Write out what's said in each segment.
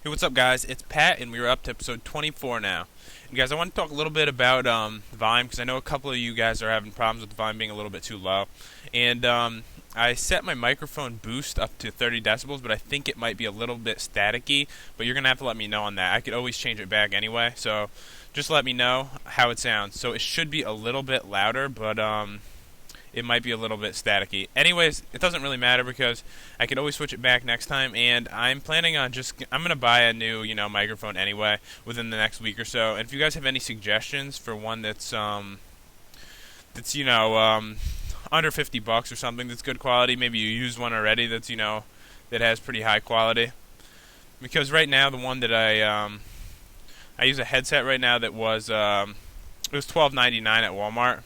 Hey, what's up, guys? It's Pat, and we're up to episode 24 now. And guys, I want to talk a little bit about volume because I know a couple of you guys are having problems with the volume being a little bit too low. And I set my microphone boost up to 30 decibels, but I think it might be a little bit staticky. But you're gonna have to let me know on that. I could always change it back anyway, so just let me know how it sounds. So it should be a little bit louder, but it might be a little bit staticky. Anyways, it doesn't really matter because I could always switch it back next time, and I'm planning on I'm going to buy a new, microphone anyway within the next week or so. And if you guys have any suggestions for one that's under $50 or something that's good quality, maybe you used one already that has pretty high quality. Because right now the one that I use a headset right now that was it was $12.99 at Walmart.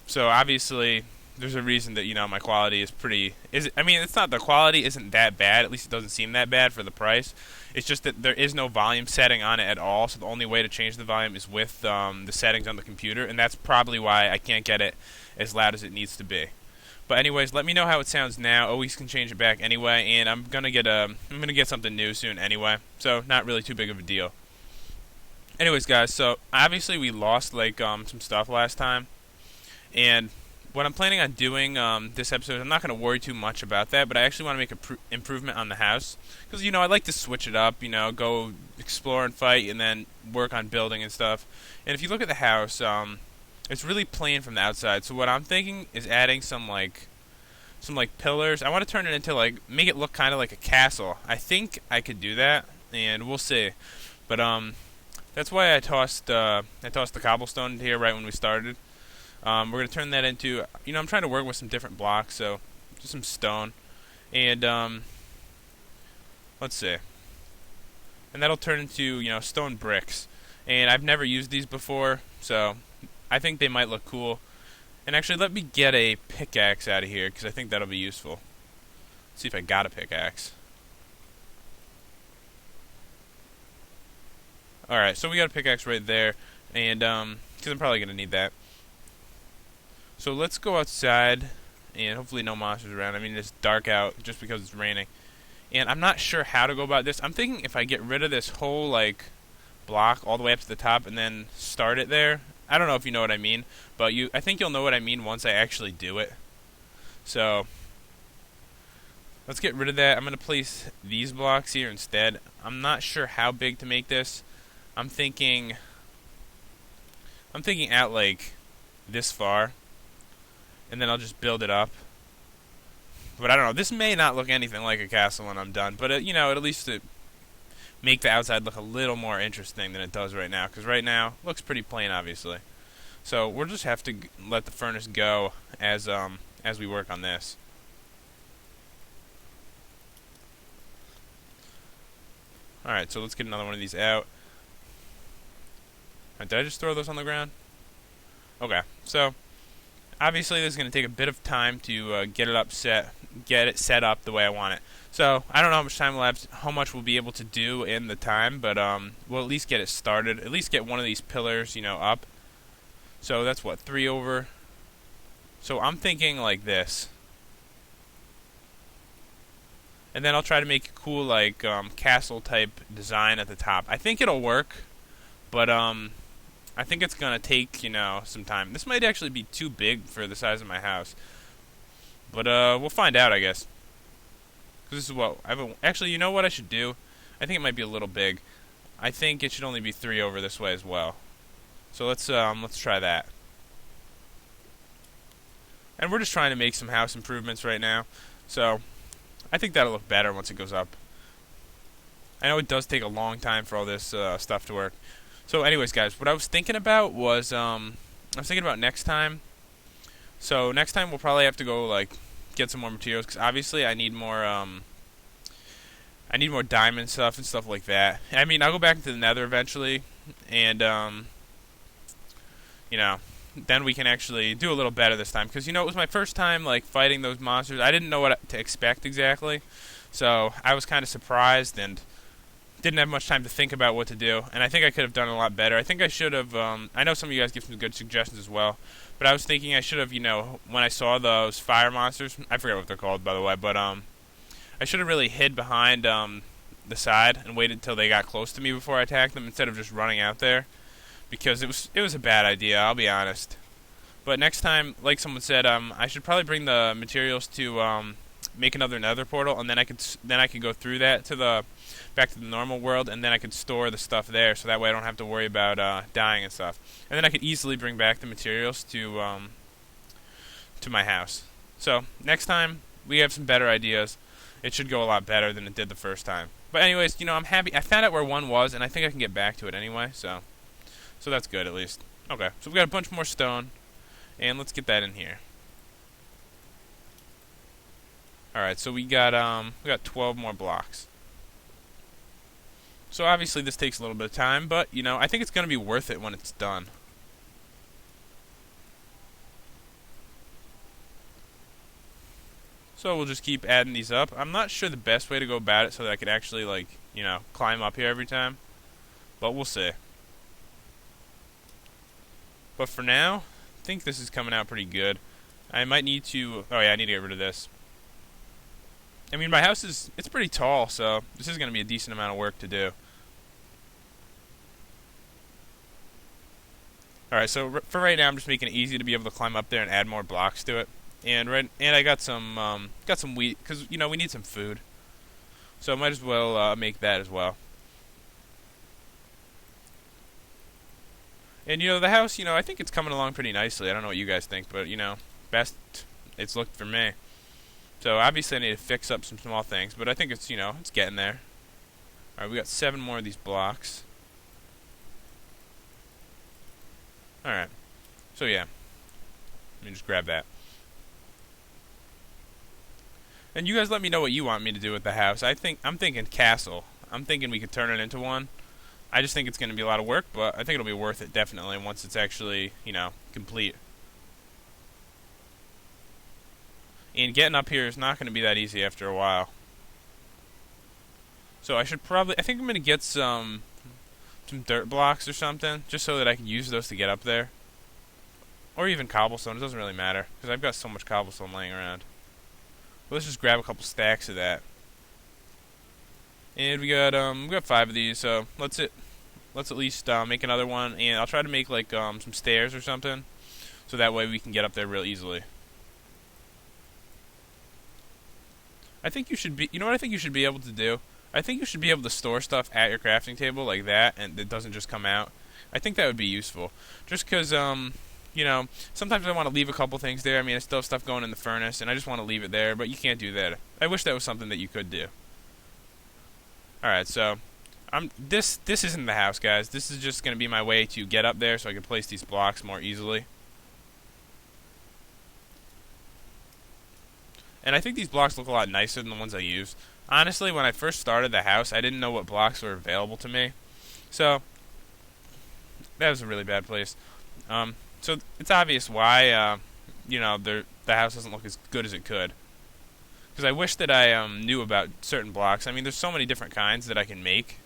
So obviously, there's a reason that my quality is pretty. It's not the quality isn't that bad. At least it doesn't seem that bad for the price. It's just that there is no volume setting on it at all. So the only way to change the volume is with the settings on the computer, and that's probably why I can't get it as loud as it needs to be. But anyways, let me know how it sounds now. Always can change it back anyway, and I'm gonna get something new soon anyway. So not really too big of a deal. Anyways, guys, so obviously we lost some stuff last time. And what I'm planning on doing this episode, I'm not going to worry too much about that, but I actually want to make an improvement on the house. Because, I like to switch it up, go explore and fight and then work on building and stuff. And if you look at the house, it's really plain from the outside. So what I'm thinking is adding some pillars. I want to turn it into make it look kind of like a castle. I think I could do that, and we'll see. But that's why I tossed the cobblestone into here right when we started. We're going to turn that into, I'm trying to work with some different blocks, so just some stone. And, let's see. And that'll turn into, stone bricks. And I've never used these before, so I think they might look cool. And actually, let me get a pickaxe out of here, because I think that'll be useful. Let's see if I got a pickaxe. Alright, so we got a pickaxe right there. And, because I'm probably going to need that. So let's go outside, and hopefully no monsters around. It's dark out just because it's raining. And I'm not sure how to go about this. I'm thinking if I get rid of this whole, block all the way up to the top and then start it there. I don't know if you know what I mean, but I think you'll know what I mean once I actually do it. So let's get rid of that. I'm going to place these blocks here instead. I'm not sure how big to make this. I'm thinking at, this far. And then I'll just build it up. But I don't know. This may not look anything like a castle when I'm done. But, it'll at least make the outside look a little more interesting than it does right now. Because right now, it looks pretty plain, obviously. So we'll just have to let the furnace go as we work on this. Alright, so let's get another one of these out. Did I just throw those on the ground? Okay, so obviously, this is going to take a bit of time to get it set up the way I want it. So I don't know how much time how much we'll be able to do in the time, but we'll at least get it started. At least get one of these pillars, up. So that's what, 3 over. So I'm thinking like this, and then I'll try to make a cool castle type design at the top. I think it'll work, but I think it's going to take, some time. This might actually be too big for the size of my house. But, we'll find out, I guess. Because this is what... Actually, you know what I should do? I think it might be a little big. I think it should only be 3 over this way as well. So let's try that. And we're just trying to make some house improvements right now. So, I think that'll look better once it goes up. I know it does take a long time for all this stuff to work. So anyways, guys, what I was thinking about was, next time. So next time we'll probably have to go, get some more materials, because obviously I need more diamond stuff and stuff like that. I'll go back into the nether eventually, and, then we can actually do a little better this time. Because, it was my first time, fighting those monsters. I didn't know what to expect exactly. So I was kind of surprised, and didn't have much time to think about what to do, and I think I could have done a lot better. I think I should have, I know some of you guys give some good suggestions as well, but I was thinking I should have, when I saw those fire monsters, I forget what they're called, by the way, but I should have really hid behind the side and waited until they got close to me before I attacked them instead of just running out there, because it was a bad idea, I'll be honest. But next time, like someone said, I should probably bring the materials to make another Nether portal, and then I could go through that to the back to the normal world, and then I could store the stuff there, so that way I don't have to worry about dying and stuff. And then I could easily bring back the materials to my house. So next time we have some better ideas. It should go a lot better than it did the first time. But anyways, I'm happy. I found out where one was, and I think I can get back to it anyway. So that's good at least. Okay, so we got a bunch more stone, and let's get that in here. All right, so we got 12 more blocks. So obviously this takes a little bit of time, but I think it's gonna be worth it when it's done. So we'll just keep adding these up. I'm not sure the best way to go about it so that I could actually climb up here every time, but we'll see. But for now, I think this is coming out pretty good. I might need to. Oh yeah, I need to get rid of this. I mean, my house it's pretty tall, so this is going to be a decent amount of work to do. Alright, so for right now, I'm just making it easy to be able to climb up there and add more blocks to it. And I got some wheat, because, we need some food. So I might as well make that as well. And, the house, I think it's coming along pretty nicely. I don't know what you guys think, but, best it's looked for me. So obviously I need to fix up some small things, but I think it's, it's getting there. Alright, we got 7 more of these blocks. Alright. So yeah. Let me just grab that. And you guys let me know what you want me to do with the house. I'm thinking castle. I'm thinking we could turn it into one. I just think it's going to be a lot of work, but I think it'll be worth it definitely once it's actually, complete. And getting up here is not going to be that easy after a while. So I think I'm going to get some dirt blocks or something, just so that I can use those to get up there. Or even cobblestone, it doesn't really matter, because I've got so much cobblestone laying around. But let's just grab a couple stacks of that. And we got 5 of these, so let's at least make another one, and I'll try to make some stairs or something, so that way we can get up there real easily. I think you should be, what I think you should be able to do? I think you should be able to store stuff at your crafting table like that, and it doesn't just come out. I think that would be useful. Just because, sometimes I want to leave a couple things there. I mean, I still have stuff going in the furnace, and I just want to leave it there, but you can't do that. I wish that was something that you could do. Alright, so, this isn't the house, guys. This is just going to be my way to get up there so I can place these blocks more easily. And I think these blocks look a lot nicer than the ones I used. Honestly, when I first started the house, I didn't know what blocks were available to me. So, that was a really bad place. So, it's obvious why, the house doesn't look as good as it could. Because I wish that I knew about certain blocks. I mean, there's so many different kinds that I can make.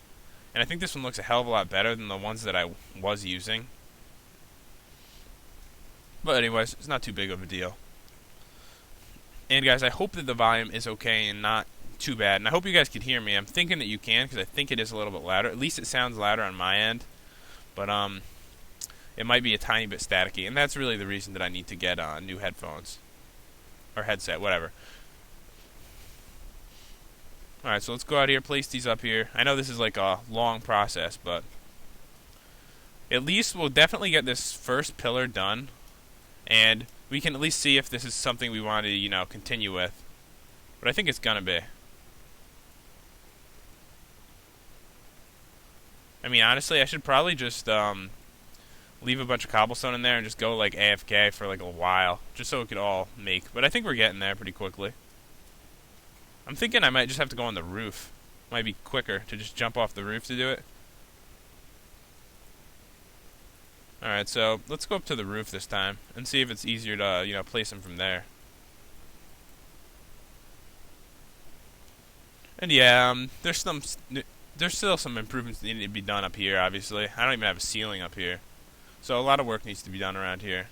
And I think this one looks a hell of a lot better than the ones that I was using. But anyways, it's not too big of a deal. And guys, I hope that the volume is okay and not too bad. And I hope you guys can hear me. I'm thinking that you can, because I think it is a little bit louder. At least it sounds louder on my end. But it might be a tiny bit staticky. And that's really the reason that I need to get new headphones. Or headset, whatever. Alright, so let's go out here, place these up here. I know this is like a long process, but at least we'll definitely get this first pillar done. And we can at least see if this is something we want to, continue with. But I think it's gonna be. I mean, honestly, I should probably just leave a bunch of cobblestone in there and just go like AFK for like a while, just so it could all make. But I think we're getting there pretty quickly. I'm thinking I might just have to go on the roof. Might be quicker to just jump off the roof to do it. Alright, so let's go up to the roof this time and see if it's easier to, place them from there. And yeah, there's still some improvements that need to be done up here, obviously. I don't even have a ceiling up here. So a lot of work needs to be done around here.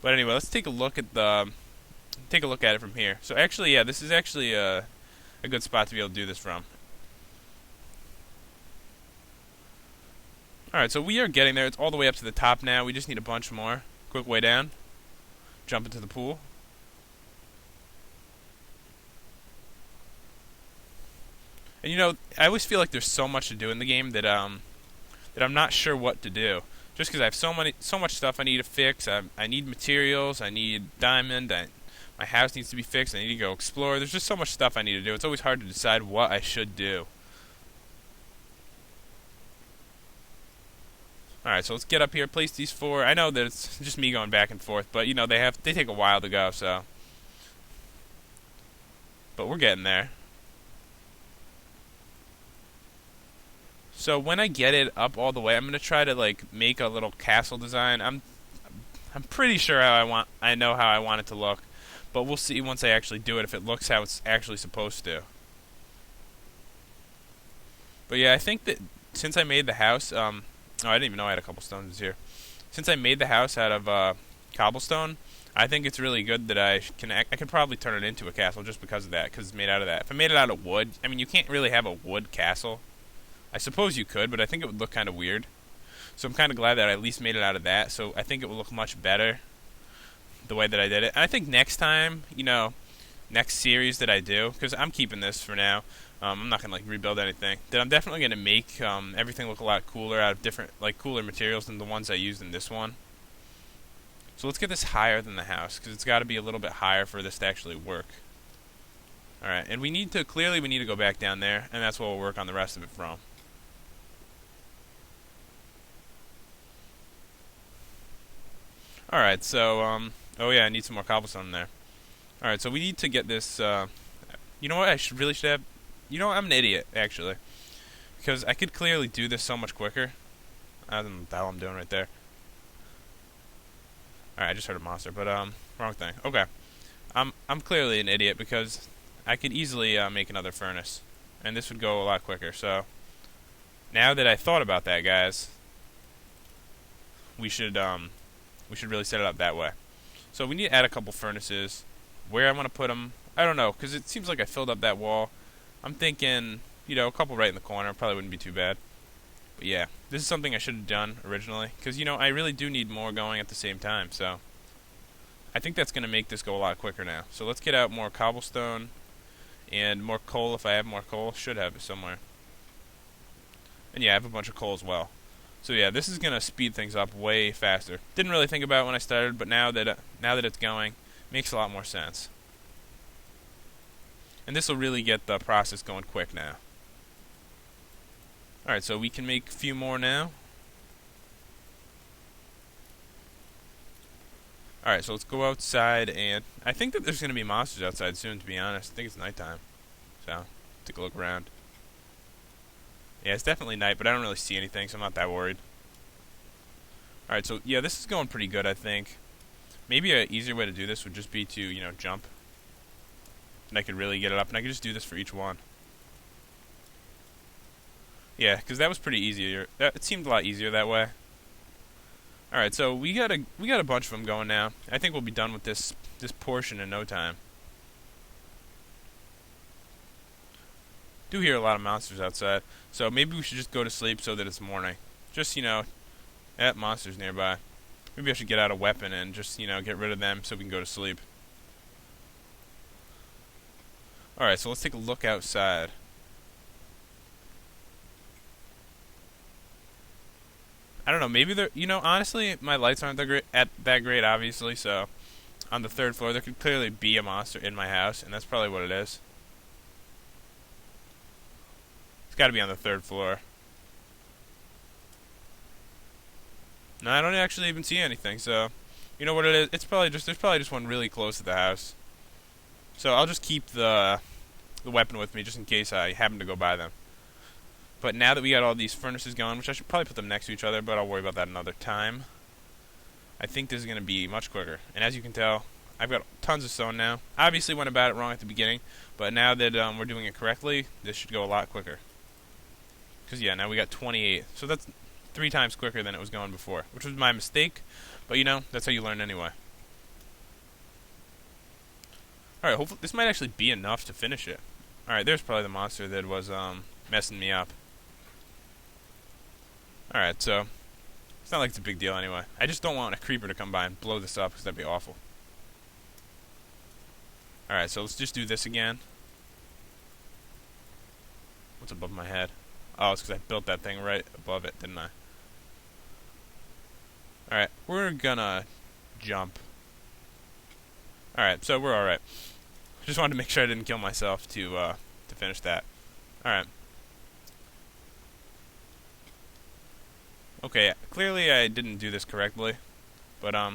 But anyway, let's take a look at it from here. So actually, yeah, this is actually a a good spot to be able to do this from. Alright, so we are getting there. It's all the way up to the top now. We just need a bunch more. Quick way down. Jump into the pool. And you know, I always feel like there's so much to do in the game that I'm not sure what to do. Just because I have so much stuff I need to fix. I need materials. I need diamond. My house needs to be fixed. I need to go explore. There's just so much stuff I need to do. It's always hard to decide what I should do. Alright, so let's get up here, place these 4. I know that it's just me going back and forth, but you know, they take a while to go, so. But we're getting there. So when I get it up all the way, I'm gonna try to like make a little castle design. I'm pretty sure I know how I want it to look, but we'll see once I actually do it if it looks how it's actually supposed to. But yeah, I think that since I made the house, oh, I didn't even know I had a couple stones here. Since I made the house out of cobblestone, I think it's really good that I can probably turn it into a castle just because of that, because it's made out of that. If I made it out of wood, I mean, you can't really have a wood castle. I suppose you could, but I think it would look kind of weird. So I'm kind of glad that I at least made it out of that, so I think it will look much better the way that I did it. And I think next time, you know, next series that I do, because I'm keeping this for now, I'm not going to like rebuild anything, that I'm definitely going to make everything look a lot cooler out of different, like cooler materials than the ones I used in this one. So let's get this higher than the house, because it's got to be a little bit higher for this to actually work. Alright, and we need to go back down there, and that's what we'll work on the rest of it from. Alright, so, oh yeah, I need some more cobblestone in there. Alright, so we need to get this, you know what really should have, you know what, I'm an idiot, actually. Because I could clearly do this so much quicker. I don't know what the hell I'm doing right there. Alright, I just heard a monster, but, wrong thing. Okay. I'm clearly an idiot because I could easily, make another furnace. And this would go a lot quicker, so. Now that I thought about that, guys, we should really set it up that way. So we need to add a couple furnaces. Where I want to put them, I don't know, because it seems like I filled up that wall. I'm thinking, you know, a couple right in the corner probably wouldn't be too bad. But yeah, this is something I should have done originally, because, you know, I really do need more going at the same time, so. I think that's going to make this go a lot quicker now. So let's get out more cobblestone and more coal if I have more coal. Should have it somewhere. And yeah, I have a bunch of coal as well. So yeah, this is gonna speed things up way faster. Didn't really think about it when I started, but now that it's going, makes a lot more sense. And this will really get the process going quick now. Alright, so we can make a few more now. Alright, so let's go outside, and I think that there's gonna be monsters outside soon, to be honest. I think it's nighttime. So, take a look around. Yeah, it's definitely night, but I don't really see anything, so I'm not that worried. Alright, so yeah, this is going pretty good, I think. Maybe an easier way to do this would just be to, you know, jump. And I could really get it up, and I could just do this for each one. Yeah, because that was pretty easier. It seemed a lot easier that way. Alright, so we got a bunch of them going now. I think we'll be done with this portion in no time. Do hear a lot of monsters outside, so maybe we should just go to sleep so that it's morning. Just, you know, monsters nearby. Maybe I should get out a weapon and just, you know, get rid of them so we can go to sleep. Alright, so let's take a look outside. I don't know, maybe there, you know, honestly, my lights aren't that great, obviously, so on the 3rd floor there could clearly be a monster in my house, and that's probably what it is. Got to be on the 3rd floor. No, I don't actually even see anything, so you know what it is? There's probably just one really close to the house. So I'll just keep the weapon with me just in case I happen to go by them. But now that we got all these furnaces going, which I should probably put them next to each other, but I'll worry about that another time. I think this is going to be much quicker. And as you can tell, I've got tons of stone now. Obviously went about it wrong at the beginning, but now that we're doing it correctly, this should go a lot quicker. Because, yeah, now we got 28. So that's 3 times quicker than it was going before, which was my mistake. But, you know, that's how you learn anyway. Alright, hopefully this might actually be enough to finish it. Alright, there's probably the monster that was messing me up. Alright, so it's not like it's a big deal anyway. I just don't want a creeper to come by and blow this up because that'd be awful. Alright, so let's just do this again. What's above my head? Oh, it's because I built that thing right above it, didn't I? Alright, we're gonna jump. Alright, so we're alright. Just wanted to make sure I didn't kill myself to finish that. Alright. Okay, clearly I didn't do this correctly, but I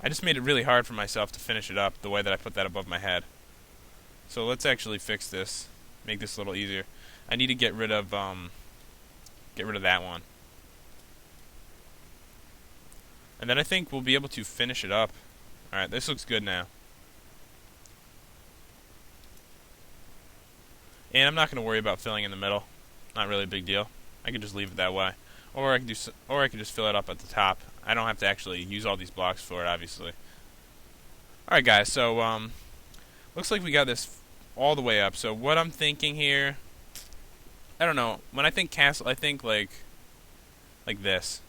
just made it really hard for myself to finish it up the way that I put that above my head. So let's actually fix this, make this a little easier. I need to get rid of that one. And then I think we'll be able to finish it up. Alright, this looks good now. And I'm not going to worry about filling in the middle. Not really a big deal. I can just leave it that way. Or I can just fill it up at the top. I don't have to actually use all these blocks for it, obviously. Alright guys, so looks like we got this all the way up. So what I'm thinking here, I don't know. When I think castle, I think like this.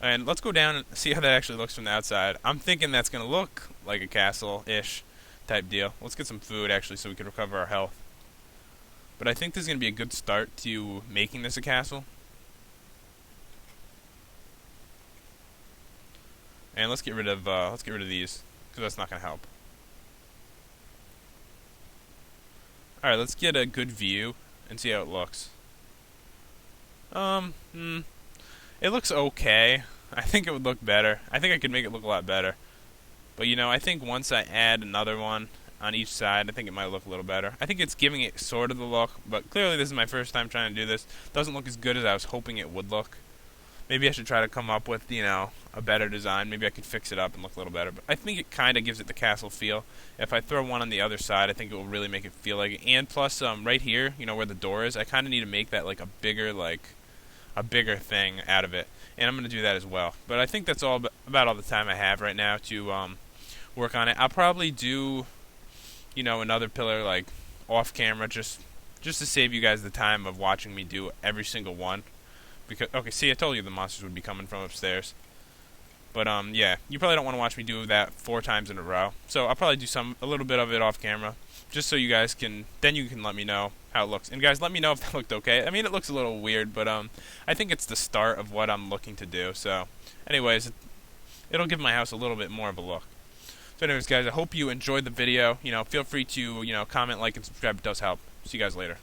And let's go down and see how that actually looks from the outside. I'm thinking that's going to look like a castle-ish type deal. Let's get some food actually so we can recover our health. But I think this is going to be a good start to making this a castle. And let's get rid of these because that's not going to help. All right, let's get a good view and see how it looks. It looks okay. I think it would look better. I think I could make it look a lot better. But you know, I think once I add another one on each side, I think it might look a little better. I think it's giving it sort of the look, but clearly this is my first time trying to do this. Doesn't look as good as I was hoping it would look. Maybe I should try to come up with, you know, a better design. Maybe I could fix it up and look a little better. But I think it kind of gives it the castle feel. If I throw one on the other side, I think it will really make it feel like it. And plus, right here, you know, where the door is, I kind of need to make that like a bigger thing out of it. And I'm going to do that as well. But I think that's about all the time I have right now to work on it. I'll probably do, you know, another pillar like off camera just to save you guys the time of watching me do every single one. Because okay, see, I told you the monsters would be coming from upstairs. But yeah, you probably don't want to watch me do that 4 times in a row. So I'll probably do a little bit of it off camera, just so you guys can let me know how it looks. And guys, let me know if that looked okay. I mean, it looks a little weird, but I think it's the start of what I'm looking to do. So, anyways, it'll give my house a little bit more of a look. So, anyways, guys, I hope you enjoyed the video. You know, feel free to comment, like, and subscribe. It does help. See you guys later.